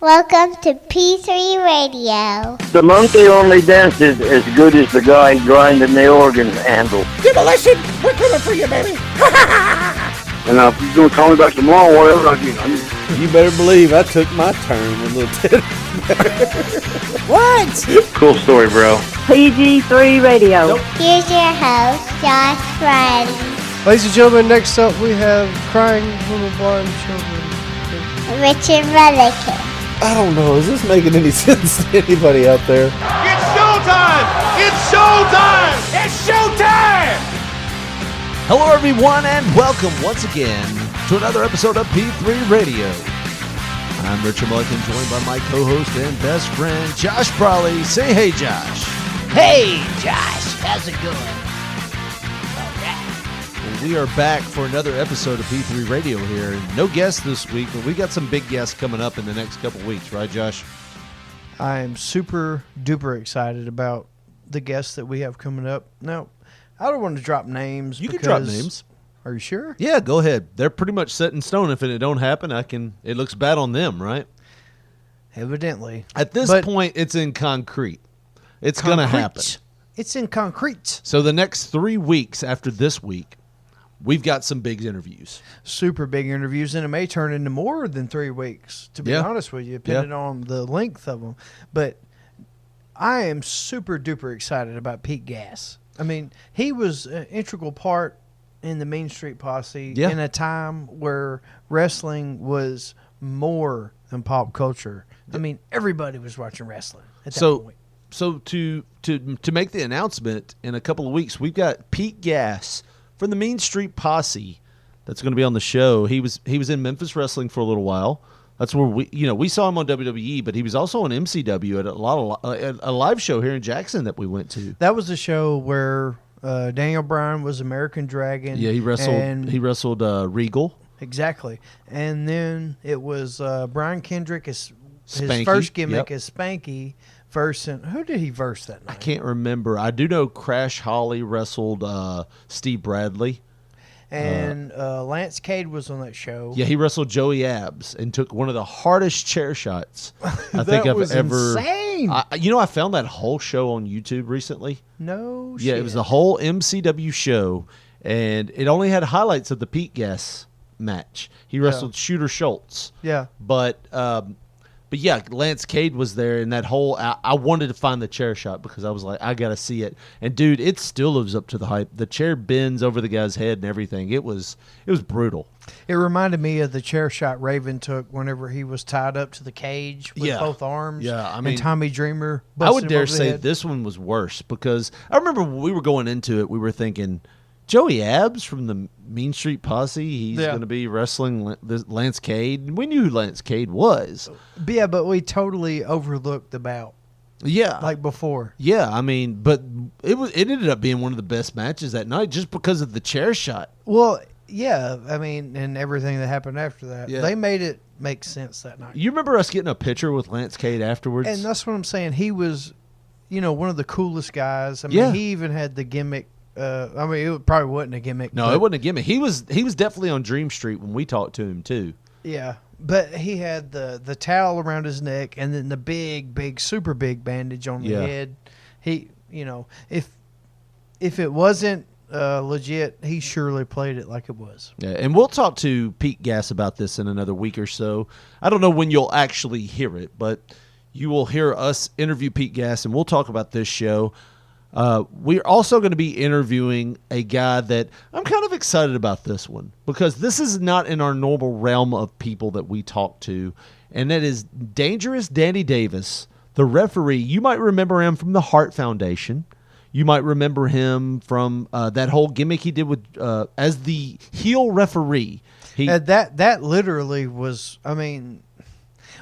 Welcome to P3 Radio. The monkey only dances as good as the guy grinding the organ handle. Demolition! We're coming for you, baby! And if you're going to call me back tomorrow, whatever, You better believe I took my turn with little Ted. What? Cool story, bro. PG3 Radio. Here's your host, Josh Friday. Ladies and gentlemen, next up we have Crying Little Blind Children. Richard Mullican. I don't know. Is this making any sense to anybody out there? It's showtime! It's showtime! It's showtime! Hello, everyone, and welcome once again to another episode of P3 Radio. I'm Richard Mullican, joined by my co-host and best friend, Josh Brawley. Say hey, Josh. Hey, Josh, how's it going? Well, we are back for another episode of P3 Radio here. And no guests this week, but we got some big guests coming up in the next couple weeks, right, Josh? I am super duper excited about the guests that we have coming up. Now, I don't want to drop names. You can drop names. Are you sure? Yeah, go ahead. They're pretty much set in stone. If it don't happen, it looks bad on them, right? Evidently. At this point, it's in concrete. It's going to happen. It's in concrete. So the next 3 weeks after this week, we've got some big interviews. Super big interviews, and it may turn into more than 3 weeks, to be honest with you, depending on the length of them. But I am super duper excited about Pete Gas. I mean, he was an integral part in the Mean Street Posse in a time where wrestling was more than pop culture. I mean, everybody was watching wrestling at that point. So to make the announcement in a couple of weeks, we've got Pete Gas from the Mean Street Posse that's going to be on the show. He was in Memphis Wrestling for a little while. That's where we saw him on WWE, but he was also on MCW at a live show here in Jackson that we went to. That was the show where Daniel Bryan was American Dragon. Yeah, he wrestled Regal. Exactly. And then it was Brian Kendrick, his Spanky. first gimmick as Spanky. Who did he verse that night? I can't remember. I do know Crash Holly wrestled Steve Bradley. And Lance Cade was on that show. Yeah, he wrestled Joey Abs and took one of the hardest chair shots I think I've ever. Insane. I found that whole show on YouTube recently. No shit. Yeah, it was the whole MCW show, and it only had highlights of the Pete Gas match. He wrestled Shooter Schultz. Yeah. But yeah, Lance Cade was there, and that whole I wanted to find the chair shot because I was like, I gotta see it. And dude, it still lives up to the hype. The chair bends over the guy's head and everything. It was brutal. It reminded me of the chair shot Raven took whenever he was tied up to the cage with both arms. Yeah, I mean, and Tommy Dreamer. I would dare him over the say head. this one was worse because I remember when we were going into it, we were thinking, Joey Abs from the Mean Street Posse, he's going to be wrestling Lance Cade. We knew who Lance Cade was. Yeah, but we totally overlooked the bout. Yeah. Like before. Yeah, I mean, but it ended up being one of the best matches that night just because of the chair shot. Well, yeah, I mean, and everything that happened after that. Yeah. They made it make sense that night. You remember us getting a picture with Lance Cade afterwards? And that's what I'm saying. He was, one of the coolest guys. I mean, he even had the gimmick. It probably wasn't a gimmick. No, it wasn't a gimmick. He was definitely on Dream Street when we talked to him too. Yeah, but he had the towel around his neck and then the big, super big bandage on the head. He, if it wasn't legit, he surely played it like it was. Yeah, and we'll talk to Pete Gas about this in another week or so. I don't know when you'll actually hear it, but you will hear us interview Pete Gas, and we'll talk about this show. We're also going to be interviewing a guy that I'm kind of excited about this one because this is not in our normal realm of people that we talk to, and that is Dangerous Danny Davis, the referee. You might remember him from the Hart Foundation. You might remember him from that whole gimmick he did with as the heel referee. That literally was, I mean,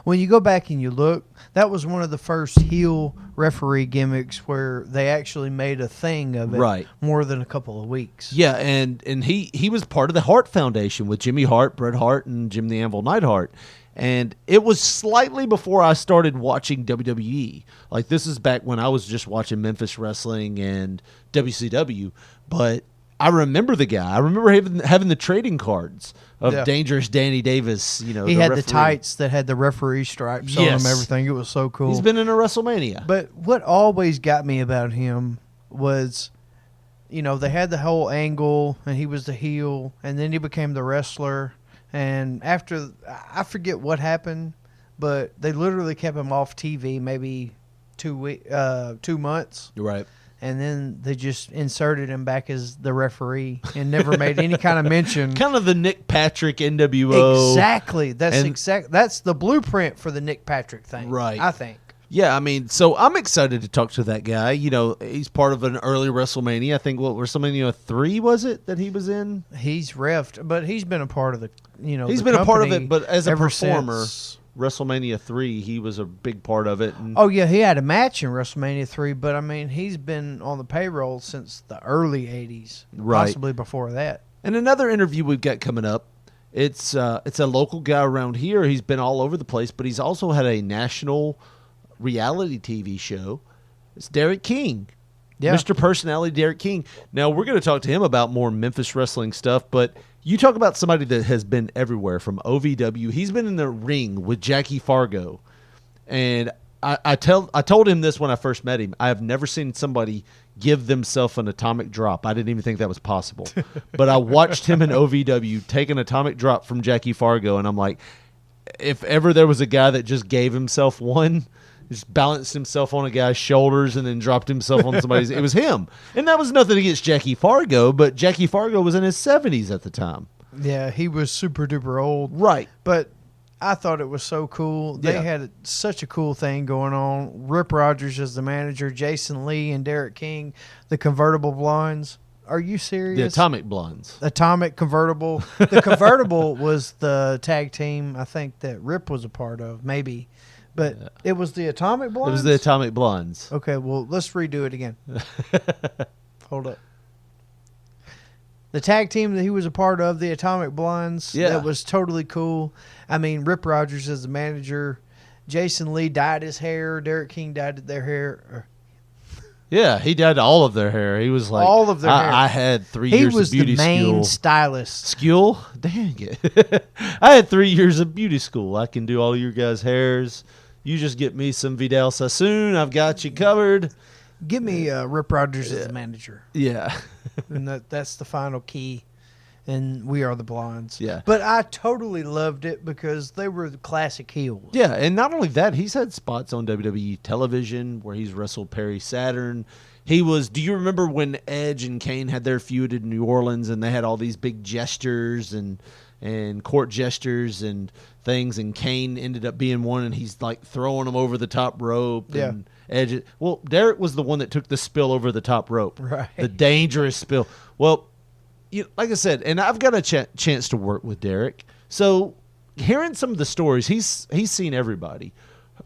when you go back and you look, that was one of the first heel referee gimmicks where they actually made a thing of it more than a couple of weeks. Yeah, and he was part of the Hart Foundation with Jimmy Hart, Bret Hart, and Jim the Anvil Neidhart. And it was slightly before I started watching WWE. Like, this is back when I was just watching Memphis Wrestling and WCW. But I remember the guy. I remember having the trading cards of Yeah. Dangerous Danny Davis. You know, He the had the referee. tights that had the referee stripes on Yes. them, everything. It was so cool. He's been in a WrestleMania. But what always got me about him was, they had the whole angle, and he was the heel, and then he became the wrestler. And after, I forget what happened, but they literally kept him off TV maybe 2 months. Right. And then they just inserted him back as the referee and never made any kind of mention. Kind of the Nick Patrick NWO. Exactly. That's And- That's the blueprint for the Nick Patrick thing. Right. I think. Yeah, I mean, so I'm excited to talk to that guy. You know, he's part of an early WrestleMania. I think WrestleMania 3 was it that he was in? He's refed, but he's been a part of the. He's the been a part of company it, but as a ever performer, since- WrestleMania 3, he was a big part of it. And Oh yeah, he had a match in WrestleMania 3, but I mean, he's been on the payroll since the early '80s, Right. possibly before that. And another interview we've got coming up. It's a local guy around here. He's been all over the place, but he's also had a national reality TV show. It's Derek King. Yeah. Mr. Personality Derek King. Now, we're going to talk to him about more Memphis wrestling stuff, but you talk about somebody that has been everywhere from OVW. He's been in the ring with Jackie Fargo. And I told him this when I first met him. I have never seen somebody give themselves an atomic drop. I didn't even think that was possible. But I watched him in OVW take an atomic drop from Jackie Fargo, and I'm like, if ever there was a guy that just gave himself one, just balanced himself on a guy's shoulders and then dropped himself on somebody's, it was him. And that was nothing against Jackie Fargo, but Jackie Fargo was in his 70s at the time. Yeah, he was super duper old. Right. But I thought it was so cool. They Yeah. had such a cool thing going on. Rip Rogers as the manager, Jason Lee and Derek King, the convertible blondes. Are you serious? The Atomic Blondes. Atomic Convertible. The Convertible was the tag team I think that Rip was a part of, maybe. But it was the Atomic It Blondes? was the Atomic Blondes. Okay, well, let's redo it again. Hold up. The tag team that he was a part of, the Atomic Blondes, Yeah. that was totally cool. I mean, Rip Rogers as the manager. Jason Lee dyed his hair. Derek King dyed their hair. Yeah, he dyed all of their hair. He was like, All of their hair. I had 3 He years was of beauty the main school. stylist. School? Dang it. I had 3 years of beauty school. I can do all of your guys' hairs. You just get me some Vidal Sassoon. I've got you covered. Give me Rip Rogers as the manager. Yeah. And that's the final key. And we are the Blondes. Yeah. But I totally loved it because they were the classic heels. Yeah, and not only that, he's had spots on WWE television where he's wrestled Perry Saturn. He was, do you remember when Edge and Kane had their feud in New Orleans and they had all these big gestures and court gestures and things, and Kane ended up being one, and he's like throwing them over the top rope. Yeah. And Edge, well, Derek was the one that took the spill over the top rope. Right. The dangerous spill. Well, like I said, and I've got a chance to work with Derek. So hearing some of the stories, he's seen everybody.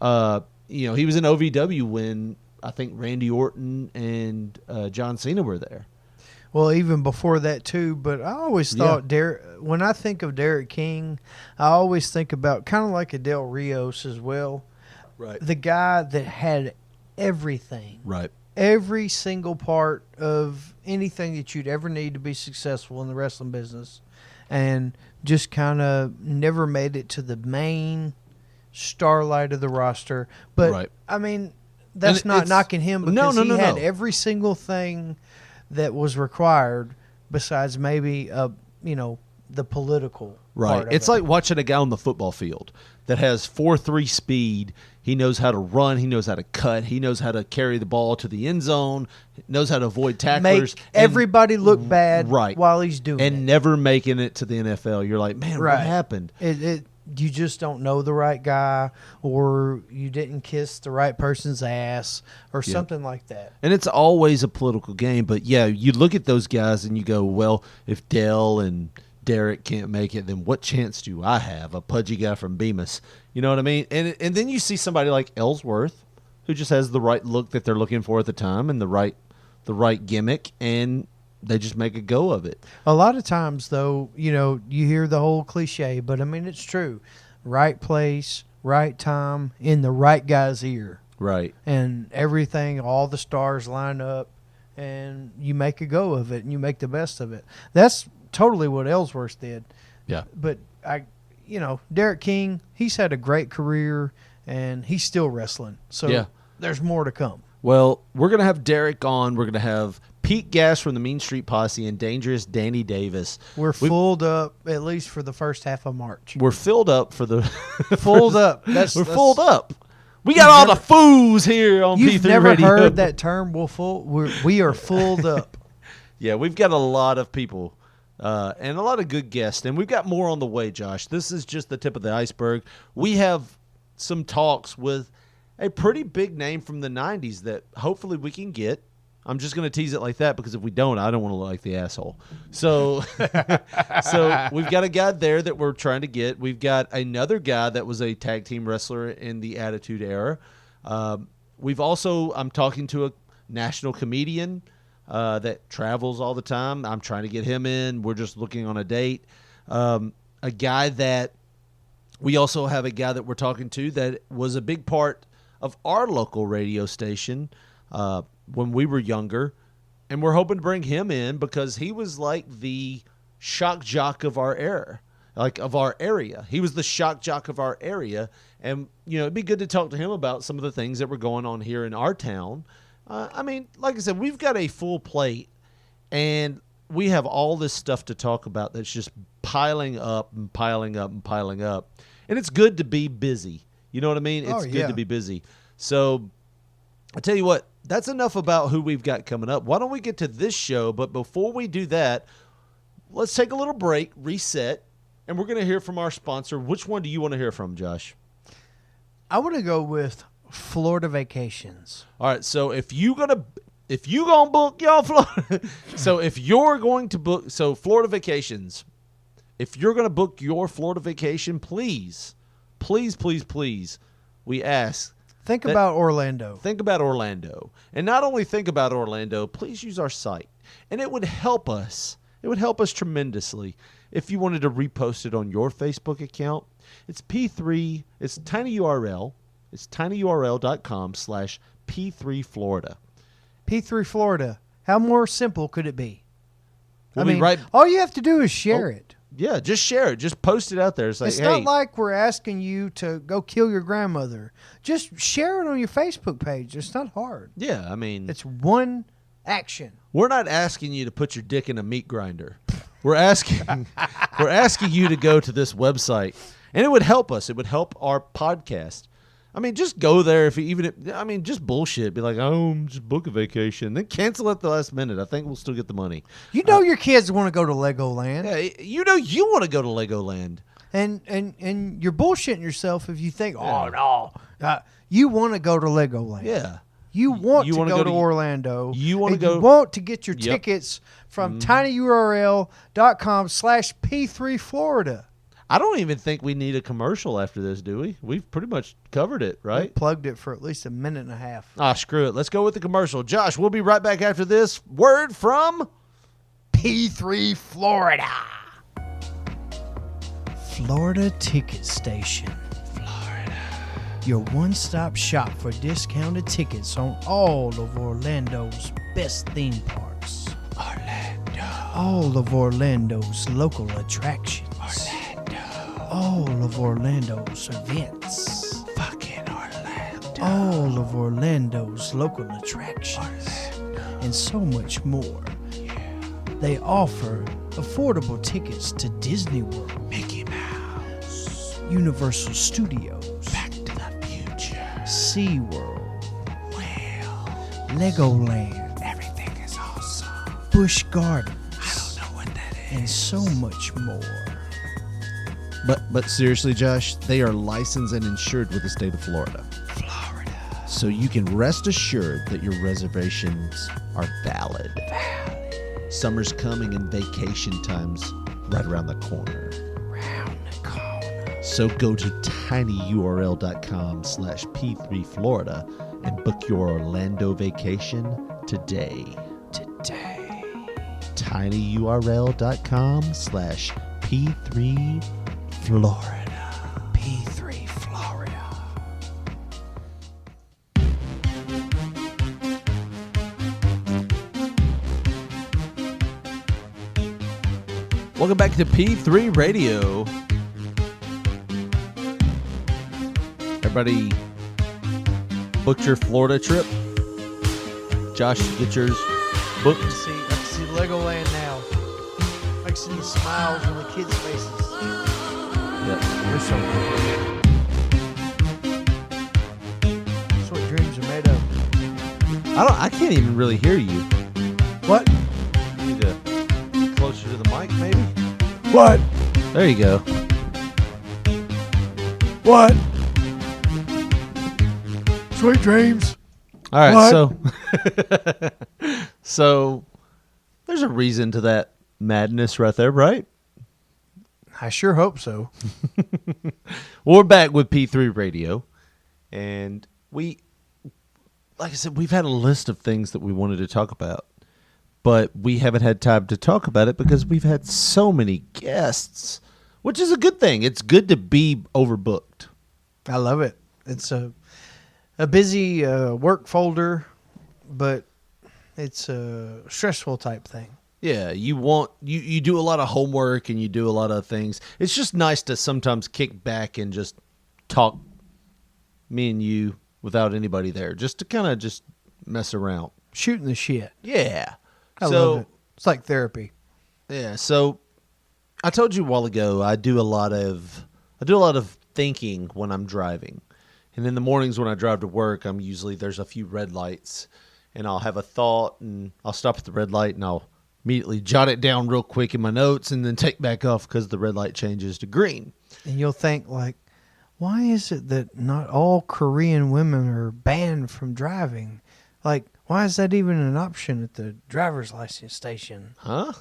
He was in OVW when I think Randy Orton and John Cena were there. Well, even before that too, but I always thought when I think of Derek King, I always think about kind of like a Del Rios as well. Right. The guy that had everything. Right. Every single part of anything that you'd ever need to be successful in the wrestling business, and just kind of never made it to the main starlight of the roster. But Right. I mean, that's And not it's- knocking him because No, he had no. every single thing that was required besides maybe the political Right. part of It's it. like watching a guy on the football field that has 4.3 speed. He knows how to run. He knows how to cut. He knows how to carry the ball to the end zone. Knows how to avoid tacklers. make everybody look bad right. while he's doing it. and never making it to the NFL. You're like, man, Right. what happened? You just don't know the right guy, or you didn't kiss the right person's ass, or something like that. And it's always a political game. But, yeah, you look at those guys and you go, well, if Dell and Derek can't make it, then what chance do I have, a pudgy guy from Bemis? You know what I mean? And then you see somebody like Ellsworth, who just has the right look that they're looking for at the time and the right gimmick, and they just make a go of it. A lot of times, though, you hear the whole cliche, but I mean, it's true. Right place, right time, in the right guy's ear. Right. And everything, all the stars line up, and you make a go of it and you make the best of it. That's totally what Ellsworth did. Yeah. But Derek King, he's had a great career and he's still wrestling. So Yeah. there's more to come. Well, we're going to have Derek on. We're going to have Pete Gass from the Mean Street Posse and Dangerous Danny Davis. We're filled up at least for the first half of March. We're filled up for the Filled up. We're filled up. We got all the foos here on You've P3 never Radio. heard that term? We are filled up. Yeah, we've got a lot of people and a lot of good guests, and we've got more on the way, Josh. This is just the tip of the iceberg. We have some talks with a pretty big name from the 90s that hopefully we can get. I'm just going to tease it like that because if we don't, I don't want to look like the asshole. So we've got a guy there that we're trying to get. We've got another guy that was a tag team wrestler in the Attitude Era. I'm talking to a national comedian that travels all the time. I'm trying to get him in. We're just looking on a date. A guy that we also have a guy that we're talking to that was a big part of our local radio station when we were younger, and we're hoping to bring him in because he was like the shock jock of our era, of our area. He was the shock jock of our area, and it'd be good to talk to him about some of the things that were going on here in our town. Like I said, we've got a full plate, and we have all this stuff to talk about that's just piling up and piling up and piling up, and it's good to be busy. You know what I mean? It's good to be busy. So I tell you what, that's enough about who we've got coming up. Why don't we get to this show? But before we do that, let's take a little break, reset, and we're going to hear from our sponsor. Which one do you want to hear from, Josh? I want to go with Florida Vacations. All right, so if you gonna book y'all Florida, so if you're going to book, so Florida Vacations, if you're going to book your Florida vacation, please, we ask. Think about Orlando. Think about Orlando. And not only think about Orlando, please use our site. And it would help us. It would help us tremendously if you wanted to repost it on your Facebook account. It's P3. It's tiny URL. It's tinyurl.com/P3 Florida. P3 Florida. How more simple could it be? Right. All you have to do is share it. Yeah, just share it. Just post it out there. It's like, It's not like we're asking you to go kill your grandmother. Just share it on your Facebook page. It's not hard. Yeah, It's one action. We're not asking you to put your dick in a meat grinder. We're asking you to go to this website, and it would help us. It would help our podcast. Just go there just bullshit. Be like, just book a vacation, then cancel at the last minute. I think we'll still get the money. Your kids want to go to Legoland. Yeah, you want to go to Legoland. And you're bullshitting yourself if you think, you want to go to Legoland. Yeah. You want to wanna go to Orlando. You want to go. go. You want to get your tickets from tinyurl.com/P3 Florida. I don't even think we need a commercial after this, do we? We've pretty much covered it, right? We plugged it for at least a minute and a half. Screw it. Let's go with the commercial. Josh, we'll be right back after this. Word from P3 Florida. Florida Ticket Station. Florida. Your one-stop shop for discounted tickets on all of Orlando's best theme parks. Orlando. All of Orlando's local attractions. All of Orlando's events. Fucking Orlando. All of Orlando's local attractions. And so much more. Yeah. They offer affordable tickets to Disney World, Mickey Mouse, Universal Studios, Back to the Future, SeaWorld, Legoland. Everything is awesome. Busch Gardens. I don't know what that is. And so much more. But seriously, Josh, they are licensed and insured with the state of Florida. So you can rest assured that your reservations are valid. Summer's coming and vacation time's right around the corner. So go to tinyurl.com/P3 Florida and book your Orlando vacation today. tinyurl.com/P3 Florida. P3 Florida. Welcome back to P3 Radio. Everybody booked your Florida trip? Josh, get yours booked? I can see Legoland now. I can see the smiles on the kids' faces. Yeah. They're so cool. That's what dreams are made of. I can't even really hear you. What? You need to get closer to the mic, maybe? What? There you go. What? Sweet dreams. All right, What? so there's a reason to that madness right there, right? I sure hope so. Well, we're back with P3 Radio, and like I said, we've had a list of things that we wanted to talk about, but we haven't had time to talk about it because we've had so many guests, which is a good thing. It's good to be overbooked. I love it. It's a busy work folder, but it's a stressful type thing. Yeah, you do a lot of homework and you do a lot of things. It's just nice to sometimes kick back and just talk, me and you, without anybody there, just to kind of just mess around. Shooting the shit. Yeah. I love it. It's like therapy. Yeah, so I told you a while ago I do a lot of thinking when I'm driving. And in the mornings when I drive to work, there's a few red lights, and I'll have a thought and I'll stop at the red light and I'll immediately jot it down real quick in my notes and then take back off because the red light changes to green. And you'll think, like, why is it that not all Korean women are banned from driving? Like, why is that even an option at the driver's license station? Huh?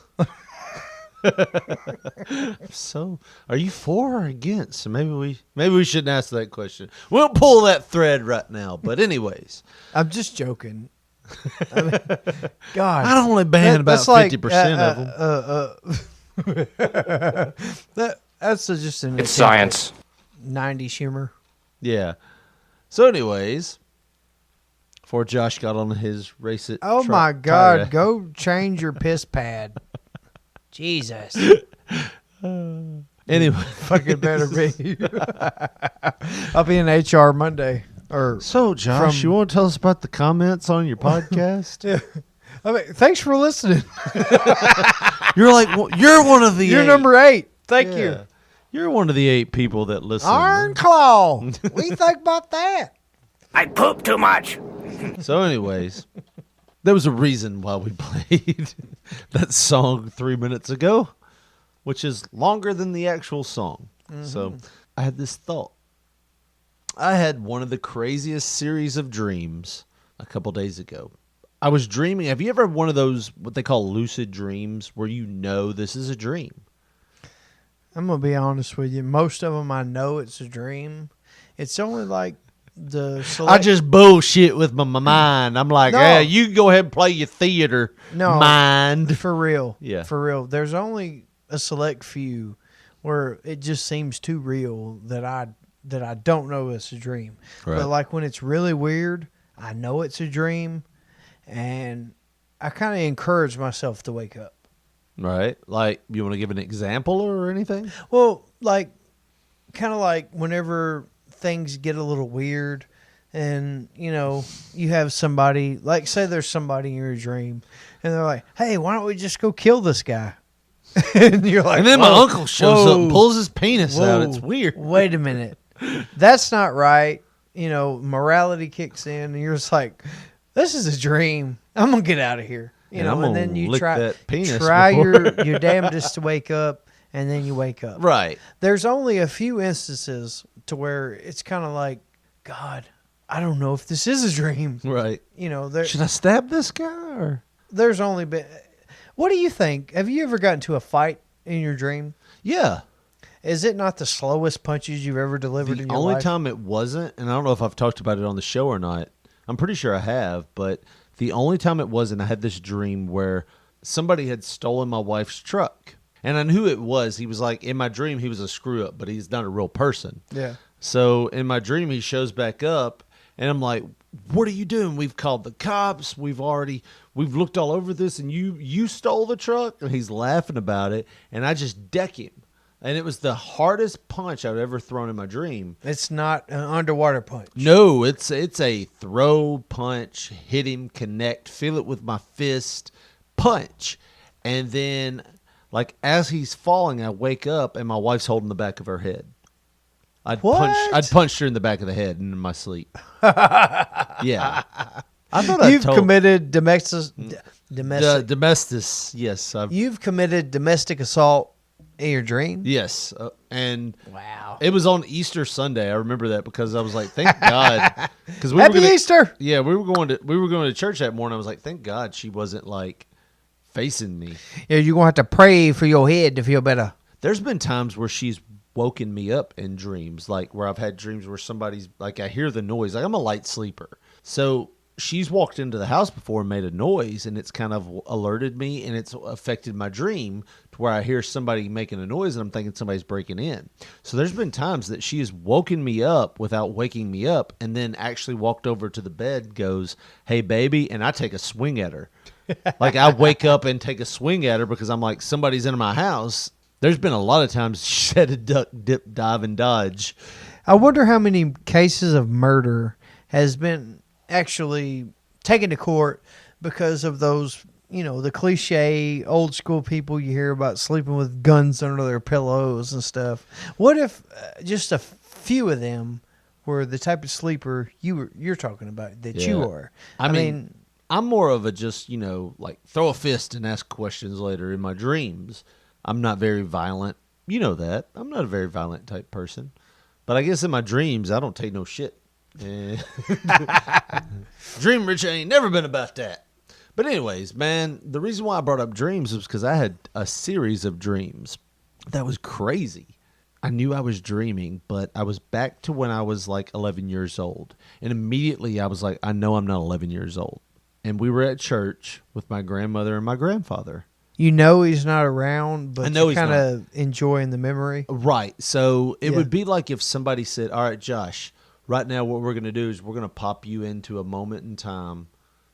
So, are you for or against? So maybe we shouldn't ask that question. We'll pull that thread right now. But anyways, I'm just joking. I mean, God, I'd only ban about that's like, 50% of them. That's just an It's science. 90s humor. Yeah. So, anyways, before Josh got on his race it. Oh my God! Go change your piss pad. Jesus. Anyway, Fucking better be. I'll be in HR Monday. So Josh, you want to tell us about the comments on your podcast? Yeah. I mean, thanks for listening. You're one of the You're 8. number 8. Thank Yeah. you. You're one of the 8 people that listen. Iron Claw. What do you think about that? I poop too much. So, anyways, there was a reason why we played that song 3 minutes ago, which is longer than the actual song. Mm-hmm. So, I had this thought. I had one of the craziest series of dreams a couple days ago. I was dreaming. Have you ever had one of those, what they call lucid dreams, where you know this is a dream? I'm going to be honest with you. Most of them I know it's a dream. It's only like I just bullshit with my mind. I'm like, No. yeah, you can go ahead and play your theater mind. For real. Yeah. For real. There's only a select few where it just seems too real that I don't know it's a dream. Right. But like when it's really weird, I know it's a dream, and I kind of encourage myself to wake up. Right? Like, you want to give an example or anything? Well, like, kind of like whenever things get a little weird and, you know, you have somebody, like, say there's somebody in your dream, and they're like, hey, why don't we just go kill this guy? And you're like, And then my "Whoa, uncle shows up and whoa, pulls his penis out. whoa, It's weird. Wait a minute. That's not right. You know, morality kicks in, and you're just like, this is a dream. I'm going to get out of here. You And know, I'm and gonna then you lick try that penis your damnedest to wake up, and then you wake up. Right. There's only a few instances to where it's kind of like, God, I don't know if this is a dream. Right. You know, Should I stab this guy? Or? there's only been. What do you think? Have you ever gotten to a fight in your dream? Yeah. Is it not the slowest punches you've ever delivered in The your only life? time it wasn't, and I don't know if I've talked about it on the show or not. I'm pretty sure I have, but the only time it wasn't, I had this dream where somebody had stolen my wife's truck. And I knew it was. He was like, in my dream, he was a screw up, but he's not a real person. Yeah. So in my dream, he shows back up And I'm like, what are you doing? We've called the cops. We've looked all over this, and you stole the truck? And he's laughing about it, and I just deck him. And it was the hardest punch I've ever thrown in my dream. It's not an underwater punch. No, it's a throw, punch, hit him, connect, feel it with my fist, punch. And then, like, as he's falling, I wake up, and my wife's holding the back of her head. I'd punched her in the back of the head in my sleep. Yeah. I thought You've committed domestic. Yes. You've committed domestic assault in your dream? Yes. And wow. It was on Easter Sunday. I remember that because I was like, thank God. Because Happy Easter. Yeah, we were going to church that morning. I was like, thank God she wasn't like facing me. Yeah, you're going to have to pray for your head to feel better. There's been times where she's woken me up in dreams, like where I've had dreams where somebody's like, I hear the noise. Like, I'm a light sleeper. So she's walked into the house before and made a noise, and it's kind of alerted me, and it's affected my dream to where I hear somebody making a noise, and I'm thinking somebody's breaking in. So there's been times that she has woken me up without waking me up, and then actually walked over to the bed, goes, hey, baby, and I take a swing at her. Like, I wake up and take a swing at her because I'm like, somebody's in my house. There's been a lot of times she had to duck, dip, dive, and dodge. I wonder how many cases of murder has been actually taken to court because of those, the cliche old school people you hear about sleeping with guns under their pillows and stuff. What if just a few of them were the type of sleeper you're talking about that you are? I mean, I'm more of a just, like throw a fist and ask questions later in my dreams. I'm not very violent. You know that. I'm not a very violent type person. But I guess in my dreams, I don't take no shit. Dream rich ain't never been about that. But anyways, man, the reason why I brought up dreams was because I had a series of dreams that was crazy. I knew I was dreaming, but I was back to when I was like 11 years old. And immediately I was like, I know I'm not 11 years old. And we were at church with my grandmother and my grandfather. You know he's not around, but you're kind of enjoying the memory. Right. So it would be like if somebody said, all right, Josh, right now what we're going to do is we're going to pop you into a moment in time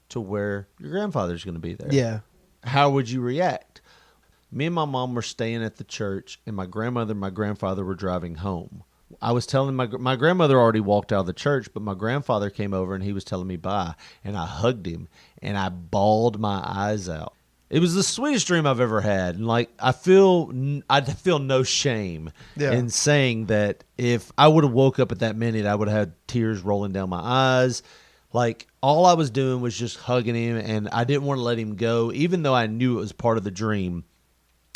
to where your grandfather's going to be there. Yeah. How would you react? Me and my mom were staying at the church, and my grandmother and my grandfather were driving home. I was telling my grandmother already walked out of the church, but my grandfather came over, and he was telling me bye, and I hugged him, and I bawled my eyes out. It was the sweetest dream I've ever had. And like, I feel no shame in saying that if I would have woke up at that minute, I would have had tears rolling down my eyes. Like, all I was doing was just hugging him, and I didn't want to let him go. Even though I knew it was part of the dream,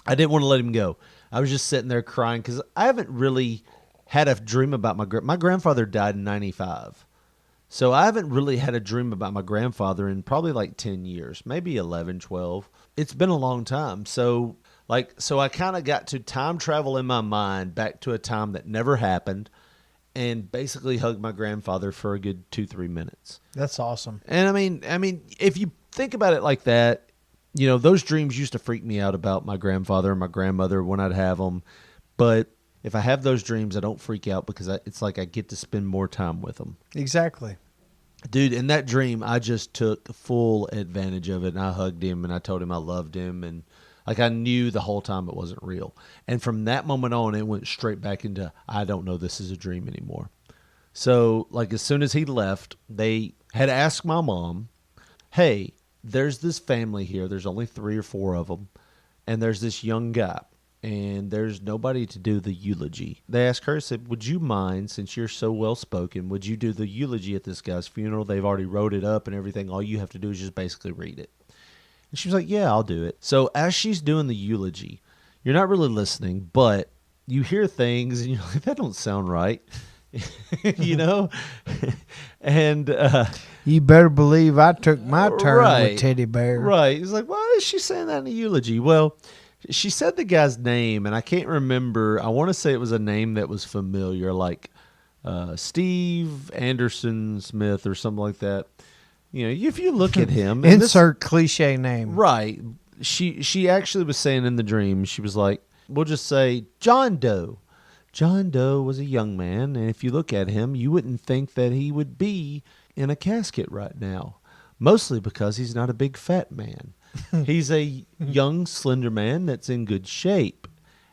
I didn't want to let him go. I was just sitting there crying because I haven't really had a dream about my grandfather died in 95. So I haven't really had a dream about my grandfather in probably like 10 years, maybe 11, 12. It's been a long time. So I kind of got to time travel in my mind back to a time that never happened and basically hugged my grandfather for a good 2-3 minutes. That's awesome. And I mean, if you think about it like that, those dreams used to freak me out about my grandfather and my grandmother when I'd have them. But if I have those dreams, I don't freak out because it's like I get to spend more time with them. Exactly. Dude, in that dream, I just took full advantage of it, and I hugged him, and I told him I loved him, and like I knew the whole time it wasn't real. And from that moment on, it went straight back into, I don't know this is a dream anymore. So, like, as soon as he left, they had asked my mom, hey, there's this family here. There's only 3 or 4 of them, and there's this young guy. And there's nobody to do the eulogy. They asked her, said, would you mind, since you're so well-spoken, would you do the eulogy at this guy's funeral? They've already wrote it up and everything. All you have to do is just basically read it. And she was like, yeah, I'll do it. So as she's doing the eulogy, you're not really listening, but you hear things and you're like, that don't sound right. And you better believe I took my turn with Teddy Bear. Right. He's like, why is she saying that in the eulogy? Well, she said the guy's name, and I can't remember. I want to say it was a name that was familiar, like Steve Anderson Smith or something like that. If you look at him. Insert cliche name. Right. She actually was saying in the dream, she was like, we'll just say John Doe. John Doe was a young man, and if you look at him, you wouldn't think that he would be in a casket right now. Mostly because he's not a big fat man. He's a young, slender man that's in good shape.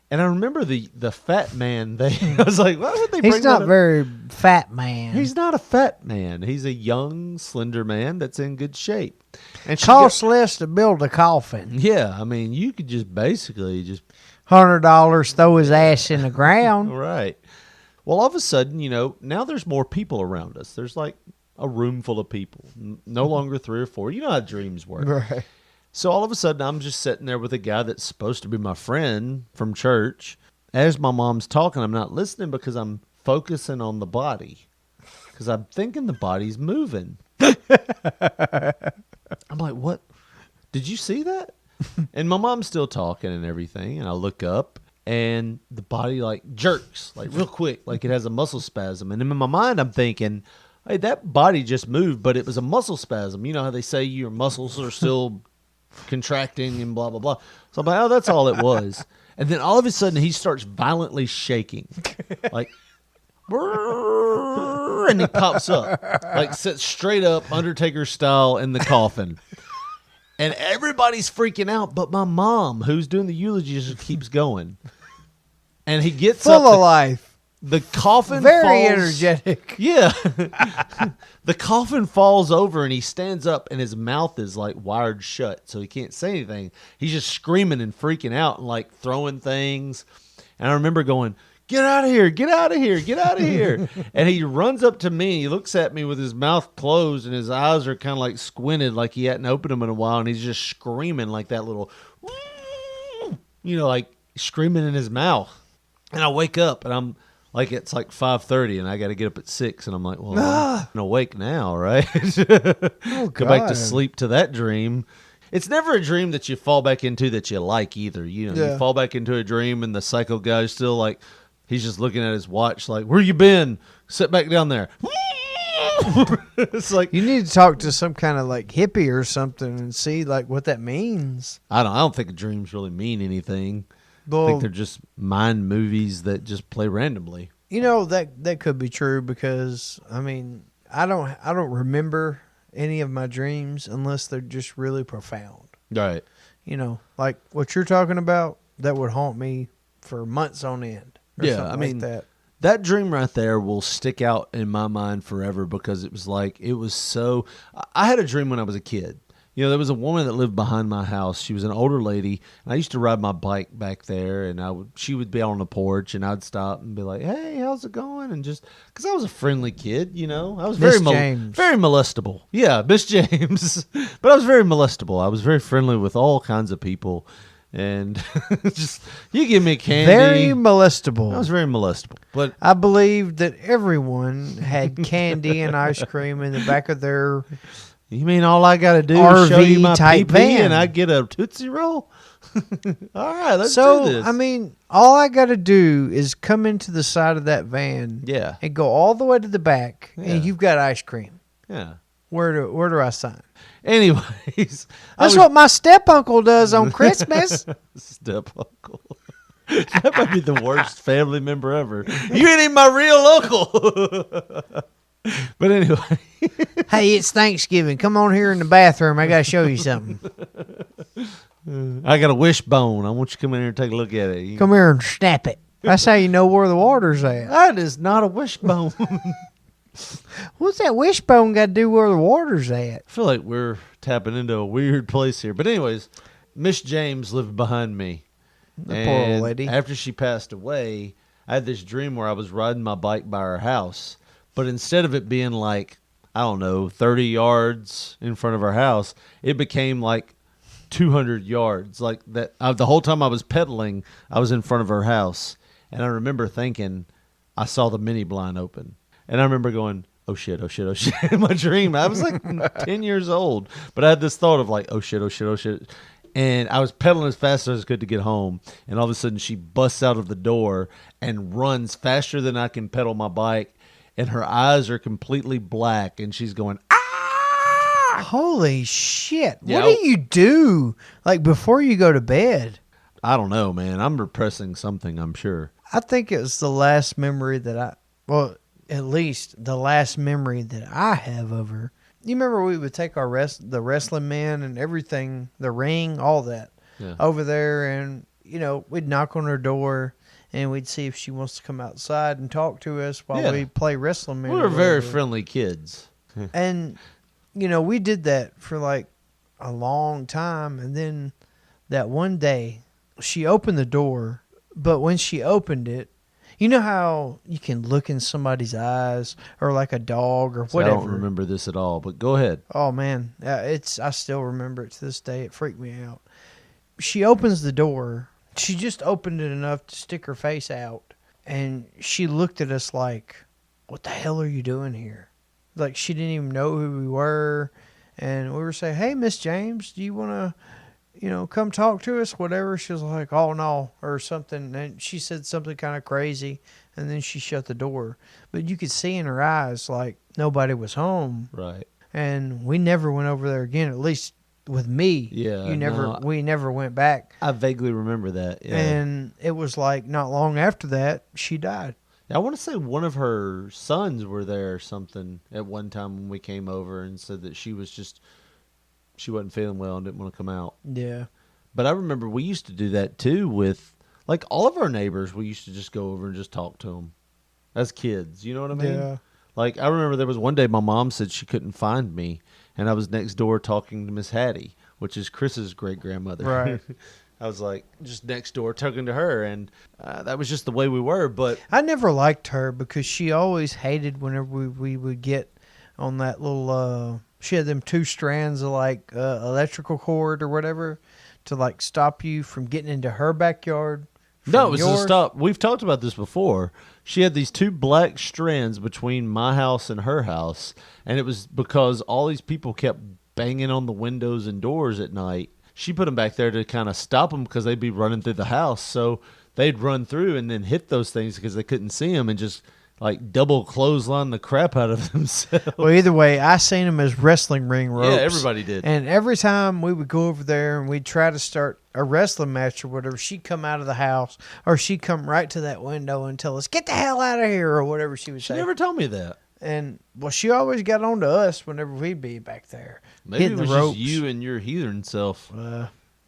And I remember the fat man thing. I was like, why would they bring He's that not up? very fat, man. He's not a fat man. He's a young, slender man that's in good shape. And she Costs less to build a coffin. yeah, I mean, you could just basically just $100, throw his ass in the ground. right. Well, all of a sudden, now there's more people around us. There's like a room full of people, no longer 3 or 4. You know how dreams work. Right. So all of a sudden, I'm just sitting there with a guy that's supposed to be my friend from church. As my mom's talking, I'm not listening because I'm focusing on the body. Because I'm thinking the body's moving. I'm like, what? Did you see that? And my mom's still talking and everything. And I look up and the body like jerks, like real quick, like it has a muscle spasm. And in my mind, I'm thinking, hey, that body just moved, but it was a muscle spasm. You know how they say your muscles are still contracting and blah, blah, blah. So I'm like, oh, that's all it was. And then all of a sudden he starts violently shaking. Like, and he pops up. Like, sits straight up, Undertaker style, in the coffin. And everybody's freaking out, but my mom, who's doing the eulogy, just keeps going. And he gets Full up. of life. The coffin Very falls, energetic. Yeah. The coffin falls over and he stands up and his mouth is like wired shut, so he can't say anything. He's just screaming and freaking out and like throwing things. And I remember going, get out of here, get out of here, get out of here. And he runs up to me. He looks at me with his mouth closed and his eyes are kind of like squinted like he hadn't opened them in a while. And he's just screaming like that little, like screaming in his mouth. And I wake up and I'm like, it's like 5:30 and I got to get up at 6. And I'm like, well, I'm awake now, right? Go back to sleep to that dream. It's never a dream that you fall back into that you like either. You fall back into a dream and the psycho guy's still like, he's just looking at his watch like, where you been? Sit back down there. It's like, You need to talk to some kind of like hippie or something and see like what that means. I don't think dreams really mean anything. I Well, think they're just mind movies that just play randomly. that could be true because I mean I don't remember any of my dreams unless they're just really profound. Right. Like what you're talking about, that would haunt me for months on end. Or Yeah, something I mean, like that. That dream right there will stick out in my mind forever because it was so. I had a dream when I was a kid. There was a woman that lived behind my house. She was an older lady, and I used to ride my bike back there, and she would be out on the porch, and I'd stop and be like, "Hey, how's it going?" And just because I was a friendly kid, I was Miss very James. very molestable. Yeah, Miss James, but I was very molestable. I was very friendly with all kinds of people, and just you give me candy. Very molestable. I was very molestable, but I believe that everyone had candy and ice cream in the back of their. you mean all I got to do is show you RV my type PP van. and I get a Tootsie Roll? All right, let's do So, this. I mean, all I got to do is come into the side of that van Yeah. and go all the way to the back, Yeah. and you've got ice cream. Yeah. Where do I sign? Anyways, That's what my step uncle does on Christmas. step uncle. That might be the worst family member ever. You ain't even my real uncle. But anyway, Hey, it's Thanksgiving. Come on here in the bathroom. I got to show you something. I got a wishbone. I want you to come in here and take a look at it. Come here and snap it. That's how you know where the water's at. That is not a wishbone. What's that wishbone got to do where the water's at? I feel like we're tapping into a weird place here. But anyways, Miss James lived behind me. The poor old lady. After she passed away, I had this dream where I was riding my bike by her house. But instead of it being like, 30 yards in front of her house, it became like 200 yards. Like that. The whole time I was pedaling, I was in front of her house. And I remember thinking, I saw the mini blind open. And I remember going, oh shit, oh shit, oh shit. In my dream, I was like 10 years old. But I had this thought of like, oh shit, oh shit, oh shit. And I was pedaling as fast as I could to get home. And all of a sudden she busts out of the door and runs faster than I can pedal my bike. And her eyes are completely black. And she's going, ah! Holy shit. Yeah. What do you do like before you go to bed? I don't know, man. I'm repressing something, I'm sure. I think it was the last memory that at least the last memory that I have of her. You remember we would take the wrestling men and everything, the ring, all that, over there, and we'd knock on her door and we'd see if she wants to come outside and talk to us while we play wrestling men. We were very friendly kids. And we did that for like a long time, and then that one day she opened the door, but when she opened it, you know how you can look in somebody's eyes, or like a dog or whatever. I don't remember this at all, but go ahead. Oh man, I still remember it to this day. It freaked me out. She opens the door. She just opened it enough to stick her face out, and she looked at us like, "What the hell are you doing here?" Like she didn't even know who we were, and we were saying, "Hey, Miss James, do you want to?" come talk to us, whatever. She was like, "Oh, no," or something. And she said something kind of crazy, and then she shut the door. But you could see in her eyes like nobody was home. Right. And we never went over there again, at least with me. Yeah. We never went back. I vaguely remember that. Yeah. And it was like not long after that, she died. I want to say one of her sons were there or something at one time when we came over and said that she wasn't feeling well and didn't want to come out. Yeah. But I remember we used to do that too with, like, all of our neighbors. We used to just go over and just talk to them as kids. You know what I mean? Yeah. Like, I remember there was one day my mom said she couldn't find me, and I was next door talking to Miss Hattie, which is Chris's great-grandmother. Right. I was, like, just next door talking to her, and that was just the way we were. But I never liked her because she always hated whenever we would get on that little... she had them 2 strands of like electrical cord or whatever to like stop you from getting into her backyard. No, it was to stop. We've talked about this before. She had these 2 black strands between my house and her house, and it was because all these people kept banging on the windows and doors at night. She put them back there to kind of stop them because they'd be running through the house. So they'd run through and then hit those things because they couldn't see them and just like double clothesline the crap out of themselves. Well, either way, I seen them as wrestling ring ropes. Yeah, everybody did. And every time we would go over there and we'd try to start a wrestling match or whatever, she'd come out of the house or she'd come right to that window and tell us, "Get the hell out of here," or whatever she would say. She never told me that. And, well, she always got on to us whenever we'd be back there. Maybe hitting it was the ropes. just you and your heathen self.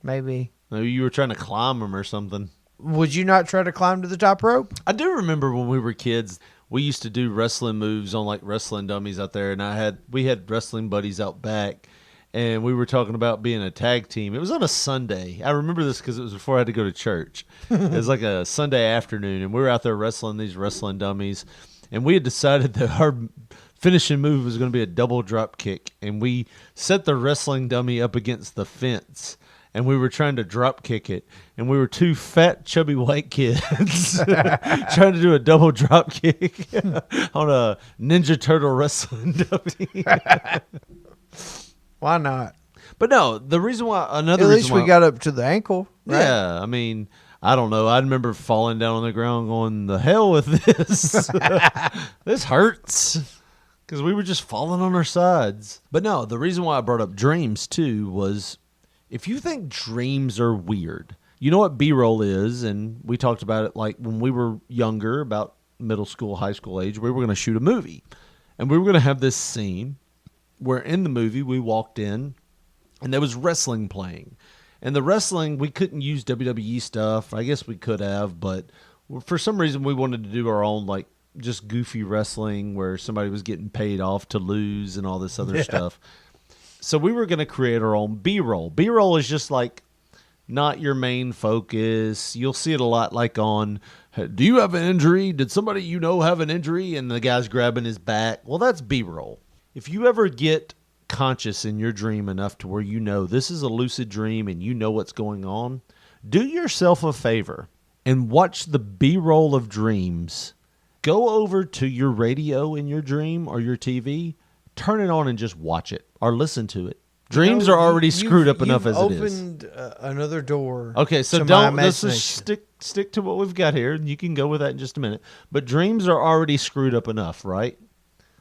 Maybe. Maybe you were trying to climb them or something. Would you not try to climb to the top rope? I do remember when we were kids, we used to do wrestling moves on like wrestling dummies out there, and we had wrestling buddies out back, and we were talking about being a tag team. It was on a Sunday. I remember this because it was before I had to go to church. It was like a Sunday afternoon, and we were out there wrestling these wrestling dummies, and we had decided that our finishing move was going to be a double drop kick, and we set the wrestling dummy up against the fence. And we were trying to drop kick it. And we were 2 fat, chubby white kids trying to do a double drop kick on a Ninja Turtle wrestling dummy. Why not? But no, the reason why, At least we got up to the ankle, right? Yeah, I mean, I don't know. I remember falling down on the ground going, "The hell with this. This hurts." Because we were just falling on our sides. But no, the reason why I brought up dreams too was, if you think dreams are weird, you know what B-roll is, and we talked about it like when we were younger, about middle school, high school age, we were going to shoot a movie. And we were going to have this scene where in the movie we walked in and there was wrestling playing. And the wrestling, we couldn't use WWE stuff. I guess we could have, but for some reason we wanted to do our own like just goofy wrestling where somebody was getting paid off to lose and all this other stuff. So we were going to create our own B-roll. B-roll is just like not your main focus. You'll see it a lot like on, "Do you have an injury? Did somebody you know have an injury?" And the guy's grabbing his back. Well, that's B-roll. If you ever get conscious in your dream enough to where you know this is a lucid dream and you know what's going on, do yourself a favor and watch the B-roll of dreams. Go over to your radio in your dream or your TV, turn it on and just watch it or listen to it. Dreams are already screwed up enough as it is. You've opened another door. Okay, so let's just stick to what we've got here. You can go with that in just a minute. But dreams are already screwed up enough, right?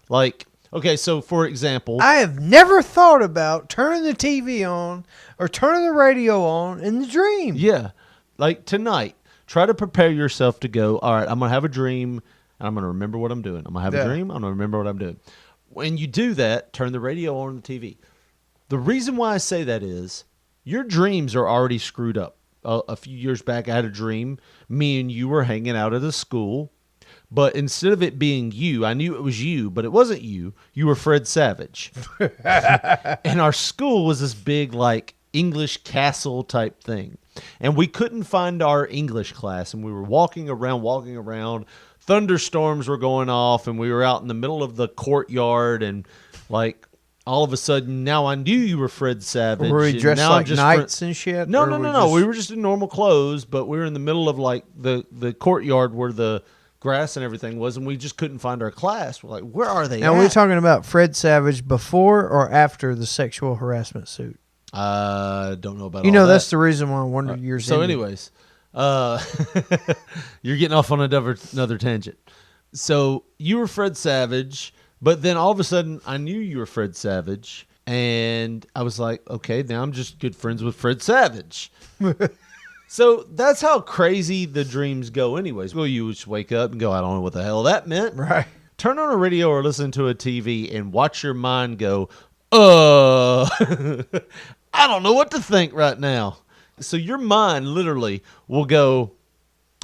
Like, okay, so for example, I have never thought about turning the TV on or turning the radio on in the dream. Yeah, like tonight, try to prepare yourself to go, all right, I'm going to have a dream, and I'm going to remember what I'm doing. I'm going to have a dream, I'm going to remember what I'm doing. When you do that, turn the radio on the TV. The reason why I say that is your dreams are already screwed up. A few years back, I had a dream. Me and you were hanging out at a school, but instead of it being you, I knew it was you, but it wasn't you. You were Fred Savage. And our school was this big, like, English castle type thing. And we couldn't find our English class, and we were walking around. Thunderstorms were going off, and we were out in the middle of the courtyard, and, like, all of a sudden, now I knew you were Fred Savage. Were we dressed now like knights and shit? No. Just... We were just in normal clothes, but we were in the middle of like the courtyard where the grass and everything was, and we just couldn't find our class. We're like, where are they? Now, we're talking about Fred Savage before or after the sexual harassment suit? I don't know about you all know, that. that's the reason why I wondered years So, ended. anyways, you're getting off on another tangent. So you were Fred Savage. But then all of a sudden, I knew you were Fred Savage, and I was like, okay, now I'm just good friends with Fred Savage. So that's how crazy the dreams go anyways. Well, you just wake up and go, I don't know what the hell that meant. Right. Turn on a radio or listen to a TV and watch your mind go, I don't know what to think right now. So your mind literally will go,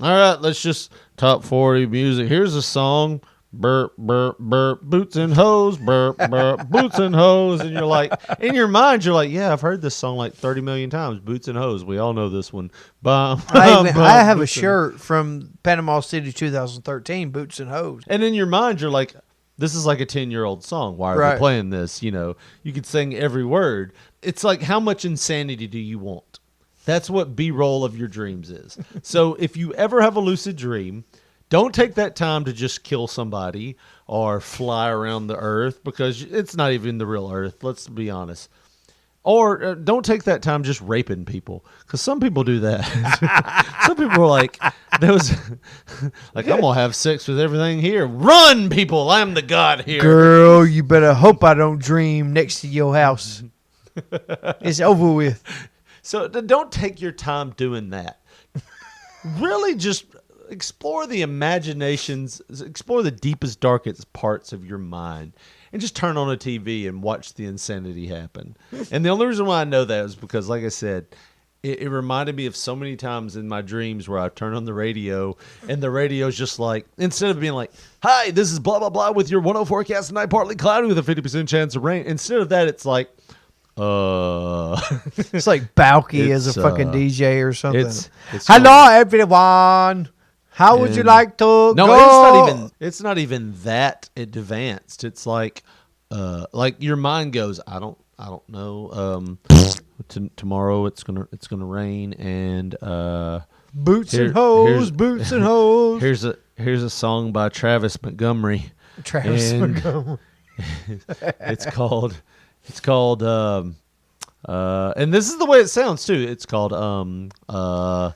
all right, let's just top 40 music. Here's a song. Burp, burp, burp, boots and hose, burp, burp, boots and hose. And you're like, in your mind, you're like, yeah, I've heard this song like 30 million times, boots and hose. We all know this one. I have a shirt from Panama City 2013, Boots and Hose. And in your mind, you're like, this is like a 10-year-old song. Why are they playing this? You know, you could sing every word. It's like, how much insanity do you want? That's what B-roll of your dreams is. So if you ever have a lucid dream, don't take that time to just kill somebody or fly around the earth, because it's not even the real earth. Let's be honest. Or don't take that time just raping people, because some people do that. Some people are like, like, I'm going to have sex with everything here. Run, people. I'm the god here. Girl, you better hope I don't dream next to your house. It's over with. So don't take your time doing that. Really just explore the imaginations, explore the deepest, darkest parts of your mind, and just turn on a TV and watch the insanity happen. And the only reason why I know that is because, like I said, it reminded me of so many times in my dreams where I turn on the radio and the radio's just like, instead of being like, hi, this is blah, blah, blah with your 104 forecast tonight, partly cloudy with a 50% chance of rain. Instead of that, it's like, it's like Balky as a fucking DJ or something. It's hello, everyone. How would you like to go? It's not even that advanced. It's like your mind goes, I don't know. Tomorrow it's gonna rain, and boots and hose. Here's a song by Travis Montgomery. Montgomery. It's called and this is the way it sounds too. It's called the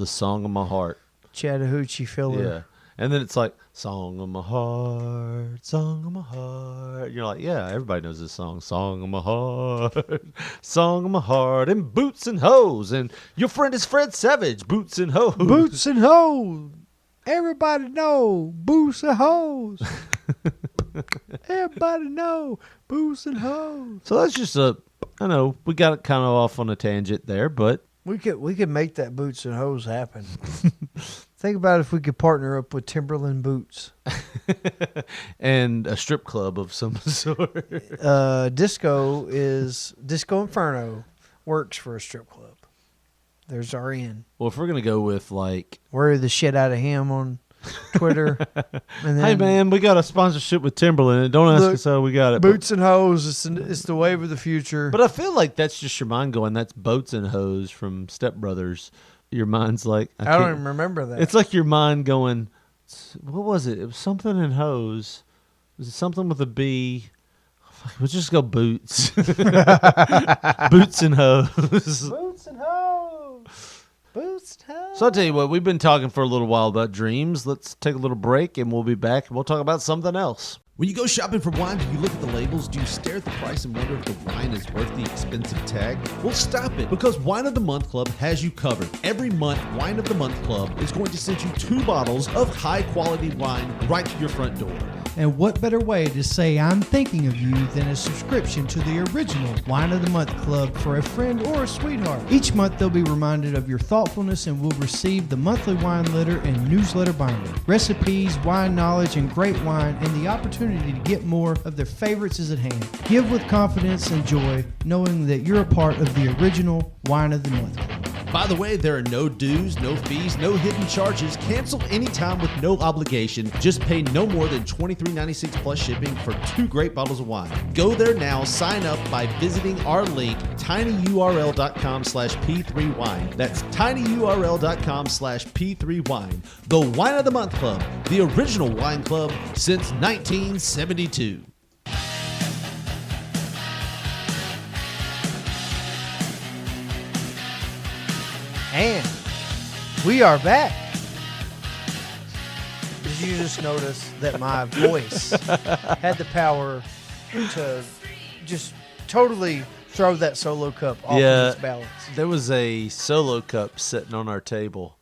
Song of My Heart. Chattahoochee filler. Yeah. And then it's like, Song of My Heart, Song of My Heart. You're like, yeah, everybody knows this song. Song of My Heart, Song of My Heart, and Boots and Hose. And your friend is Fred Savage, Boots and Hose. Boots and Hose. Everybody know Boots and Hose. Everybody know Boots and Hose. So that's just I know, we got it kind of off on a tangent there, but we could make that Boots and Hose happen. Think about if we could partner up with Timberland Boots. And a strip club of some sort. Disco Inferno works for a strip club. There's our in. Well, if we're going to go with like... Worry the shit out of him on Twitter. And then, hey, man, we got a sponsorship with Timberland. Don't ask us how we got it. Boots and Hose, it's the wave of the future. But I feel like that's just your mind going, that's Boats and Hose from Step Brothers. Your mind's like... I don't even remember that. It's like your mind going, what was it? It was something in hose. Was it something with a B? We'll just go Boots. Boots and Hose. Boots and Hose. Boots and Hose. So I'll tell you what, we've been talking for a little while about dreams. Let's take a little break and we'll be back and we'll talk about something else. When you go shopping for wine, do you look at the labels? Do you stare at the price and wonder if the wine is worth the expensive tag? Well, stop it, because Wine of the Month Club has you covered. Every month, Wine of the Month Club is going to send you 2 bottles of high-quality wine right to your front door. And what better way to say I'm thinking of you than a subscription to the original Wine of the Month Club for a friend or a sweetheart. Each month they'll be reminded of your thoughtfulness and will receive the monthly wine letter and newsletter binder. Recipes, wine knowledge, and great wine, and the opportunity to get more of their favorites is at hand. Give with confidence and joy, knowing that you're a part of the original Wine of the Month Club. By the way, there are no dues, no fees, no hidden charges. Cancel anytime with no obligation. Just pay no more than $23.96 plus shipping for 2 great bottles of wine. Go there now. Sign up by visiting our link, tinyurl.com/P3wine. That's tinyurl.com/P3wine. The Wine of the Month Club, the original wine club since 1972. And we are back. Did you just notice that my voice had the power to just totally throw that solo cup off of its balance? There was a solo cup sitting on our table.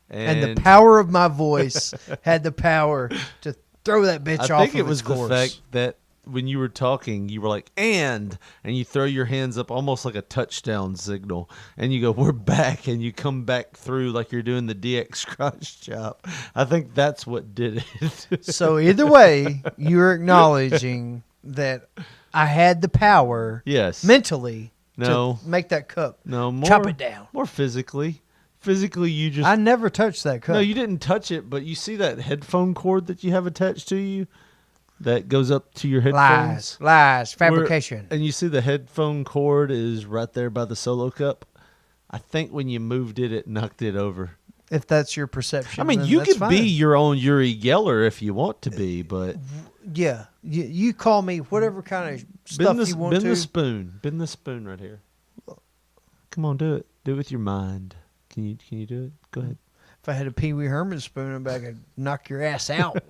And the power of my voice had the power to throw that bitch off of its course. I think it was the fact that when you were talking, you were like, and you throw your hands up almost like a touchdown signal, and you go, we're back, and you come back through like you're doing the DX crotch chop. I think that's what did it. So either way, you're acknowledging that I had the power mentally to make that cup. Chop it down. More physically. Physically, you just... I never touched that cup. No, you didn't touch it, but you see that headphone cord that you have attached to you? That goes up to your headphones. Lies, fabrication. And you see the headphone cord is right there by the solo cup. I think when you moved it, it knocked it over. If that's your perception, I mean, then you that's could fine. be your own Uri Geller if you want to be, but yeah, you call me whatever kind of stuff you want to. Bend the spoon right here. Come on, do it. Do it with your mind. Can you do it? Go ahead. If I had a Pee Wee Herman spoon, I could knock your ass out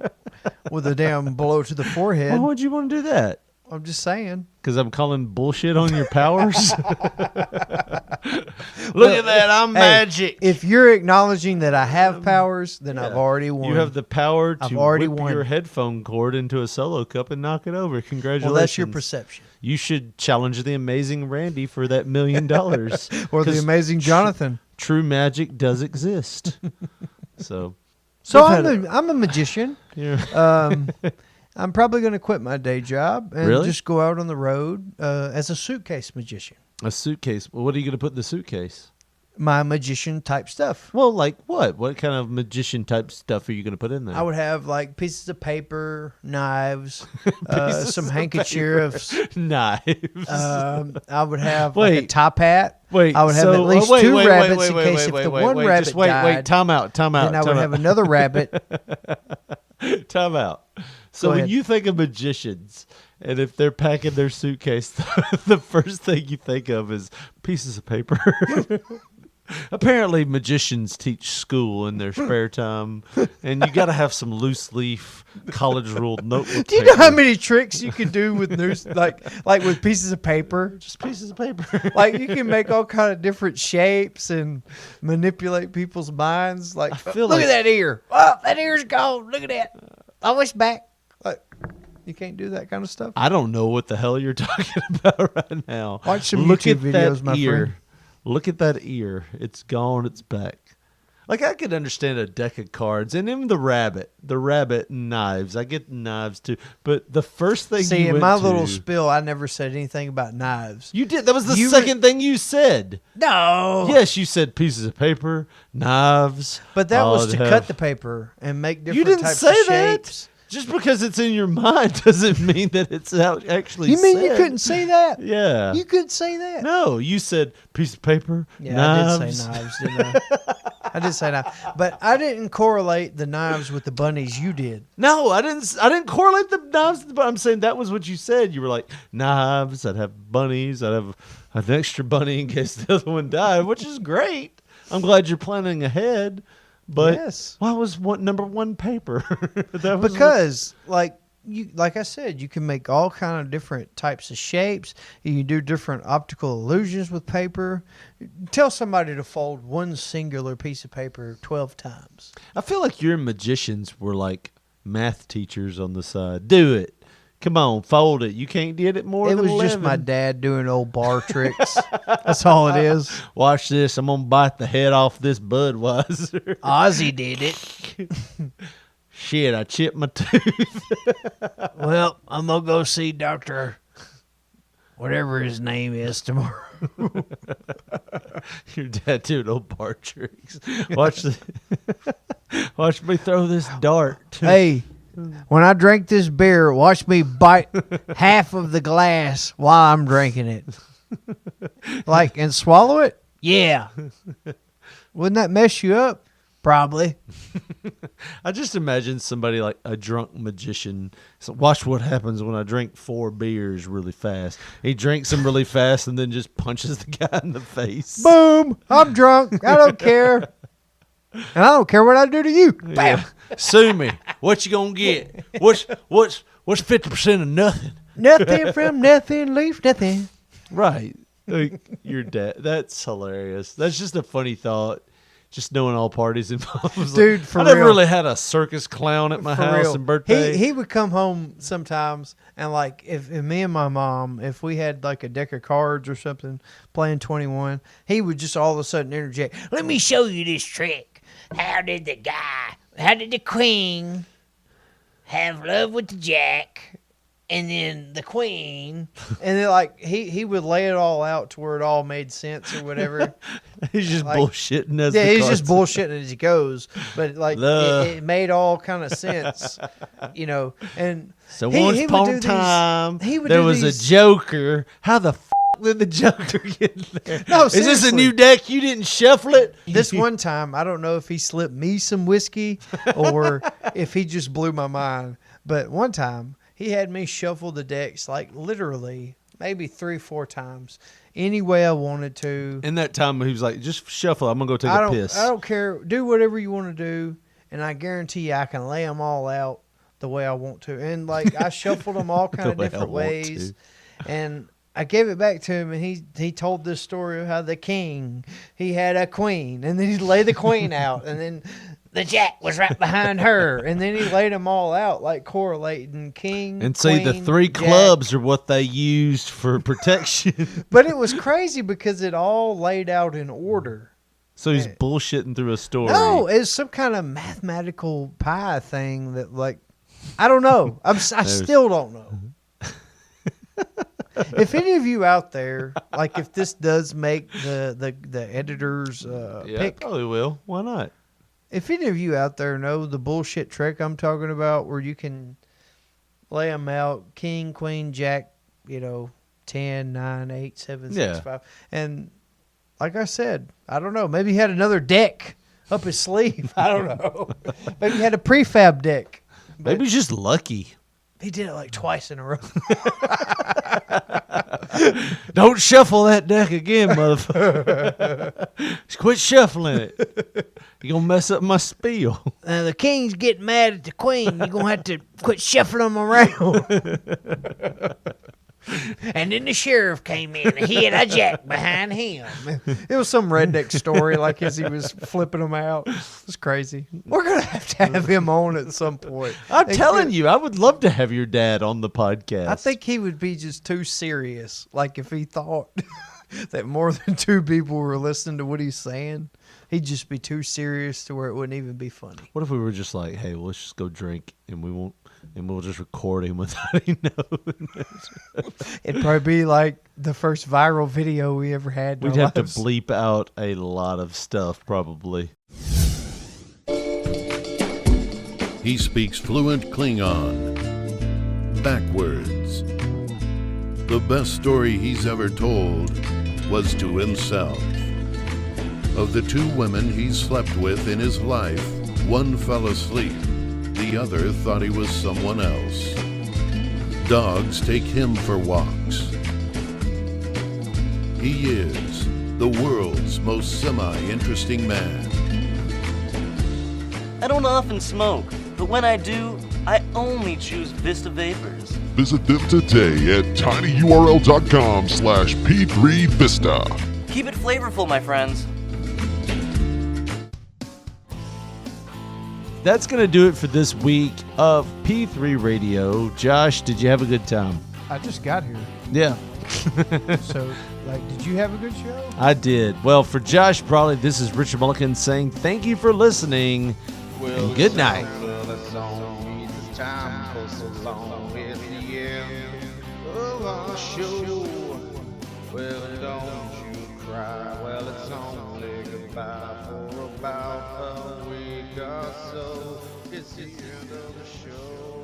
with a damn blow to the forehead. Why would you want to do that? I'm just saying. Because I'm calling bullshit on your powers? Look at that. I'm magic. If you're acknowledging that I have powers, then I've already won. You have the power to already whip won. your headphone cord into a solo cup and knock it over. Congratulations. Well, that's your perception. You should challenge the amazing Randy for that $1 million. Or the amazing Jonathan. True magic does exist. So I'm a magician. Yeah. I'm probably going to quit my day job and Really? just go out on the road as a suitcase magician. A suitcase. Well, what are you going to put in the suitcase? My magician type stuff. Well, like what? What kind of magician type stuff are you going to put in there? I would have like pieces of paper, knives, some handkerchiefs, knives. I would have like a top hat. Wait, I would have at least 2 rabbits in case if the one rabbit just wait, died. Time out. Then I would have another rabbit. Time out. So when you think of magicians, and if they're packing their suitcase, the first thing you think of is pieces of paper. Apparently, magicians teach school in their spare time, and you got to have some loose leaf, college ruled notebook. Do you know how many tricks you can do with like with pieces of paper? Just pieces of paper. Like you can make all kind of different shapes and manipulate people's minds. Like, feel look like- at that ear. Oh, that ear's gone. Look at that. Oh, it's back. Like, you can't do that kind of stuff. I don't know what the hell you're talking about right now. Watch some Look YouTube at that videos, my ear. friend. Look at that ear. It's gone. It's back. Like, I could understand a deck of cards and even the rabbit and knives. I get knives too. But the first thing See, you in went my to, little spill, I never said anything about knives. you did. That was the You second thing you said. No. Yes, you said pieces of paper, knives. But that was I'd to have- cut the paper and make different You didn't types say of shapes. that. Just because it's in your mind doesn't mean that it's out actually You mean you said. couldn't say that? Yeah. You could say that. No, you said piece of paper, Yeah, knives. I did say knives, didn't I? I did say knives. But I didn't correlate the knives with the bunnies you did. No, I didn't correlate the knives, but I'm saying that was what you said. You were like, knives, I'd have bunnies, I'd have an extra bunny in case the other one died, which is great. I'm glad you're planning ahead. But Yes. why was number one paper? That was Because, like, you like I said, you can make all kind of different types of shapes. You can do different optical illusions with paper. Tell somebody to fold one singular piece of paper 12 times. I feel like your magicians were like math teachers on the side. Do it. Come on, fold it. You can't get it more It than was 11. just my dad doing old bar tricks. That's all it is. Watch this. I'm going to bite the head off this Budweiser. Ozzy did it. Shit, I chipped my tooth. Well, I'm going to go see Dr. whatever his name is tomorrow. Your dad doing old bar tricks. Watch me throw this dart. Hey, when I drink this beer, watch me bite half of the glass while I'm drinking it. Like, and swallow it? Yeah. Wouldn't that mess you up? Probably. I just imagine somebody like a drunk magician. So watch what happens when I drink 4 beers really fast. He drinks them really fast and then just punches the guy in the face. Boom! I'm drunk. I don't care. And I don't care what I do to you. Bam! Yeah. Sue me. What you gonna get? What's 50% of nothing? Nothing from nothing, leave nothing. Right. Like, your dad. That's hilarious. That's just a funny thought. Just knowing all parties involved. Dude, for I never real. really had a circus clown at my For house real. and birthday. He would come home sometimes, and like if me and my mom, if we had like a deck of cards or something playing 21, he would just all of a sudden interject. Let me show you this trick. How did the queen have love with the jack, and then the queen, and then like he would lay it all out to where it all made sense or whatever. He's just like- bullshitting as Yeah, the he's just cards- bullshitting as he goes, but like it made all kind of sense, you know. And So he once would upon do a these- time, he would there do was these- a Joker. How the did the Joker get there? No, Is this a seriously. new deck? You didn't shuffle it? This one time, I don't know if he slipped me some whiskey or if he just blew my mind. But one time, he had me shuffle the decks like literally maybe 3-4 times any way I wanted to. In that time, he was like, just shuffle. I'm going to go take I a don't, piss. I don't care. Do whatever you want to do, and I guarantee you I can lay them all out the way I want to. And like I shuffled them all kind of The way I different want ways, to. and I gave it back to him, and he told this story of how the king, he had a queen, and then he'd lay the queen out, and then the jack was right behind her, and then he laid them all out like correlating king. And see, the queen, 3 jack. clubs are what they used for protection. But it was crazy because it all laid out in order. So he's bullshitting through a story. No, it's some kind of mathematical pi thing that, like, I don't know. I still don't know. If any of you out there, like, if this does make the editor's Yeah, pick, probably will. Why not? if any of you out there know the bullshit trick I'm talking about, where you can lay them out, king, queen, jack, 10, 9, 8, 7, 6, Yeah. 5, and like I said, I don't know. Maybe he had another deck up his sleeve. I don't know. Maybe he had a prefab deck. Maybe he's just lucky. He did it like twice in a row. Don't shuffle that deck again, motherfucker. Just quit shuffling it. You're going to mess up my spiel. The king's getting mad at the queen. You're going to have to quit shuffling them around. And then the sheriff came in and he had a jack behind him. It was some redneck story, like as he was flipping them out. It was crazy. We're going to have him on at some point. I'm telling you, I would love to have your dad on the podcast. I think he would be just too serious. Like if he thought that more than 2 people were listening to what he's saying, he'd just be too serious to where it wouldn't even be funny. What if we were just like, hey, let's just go drink and we'll just record him without him knowing. It'd probably be like the first viral video we ever had. in We'd our have to lives. bleep out a lot of stuff, probably. He speaks fluent Klingon. Backwards. The best story he's ever told was to himself. Of the 2 women he slept with in his life, one fell asleep. The other thought he was someone else. Dogs take him for walks. He is the world's most semi-interesting man. I don't often smoke, but when I do, only choose Vista Vapors. Visit them today at tinyurl.com/P3Vista. Keep it flavorful, my friends. That's going to do it for this week of P3 Radio. Josh, did you have a good time? I just got here. Yeah. So, did you have a good show? I did. Well, for Josh Brawley, this is Richard Mulligan saying thank you for listening and good night. Well, don't you cry. Well, it's only goodbye for about a week or so. It's the end of the show.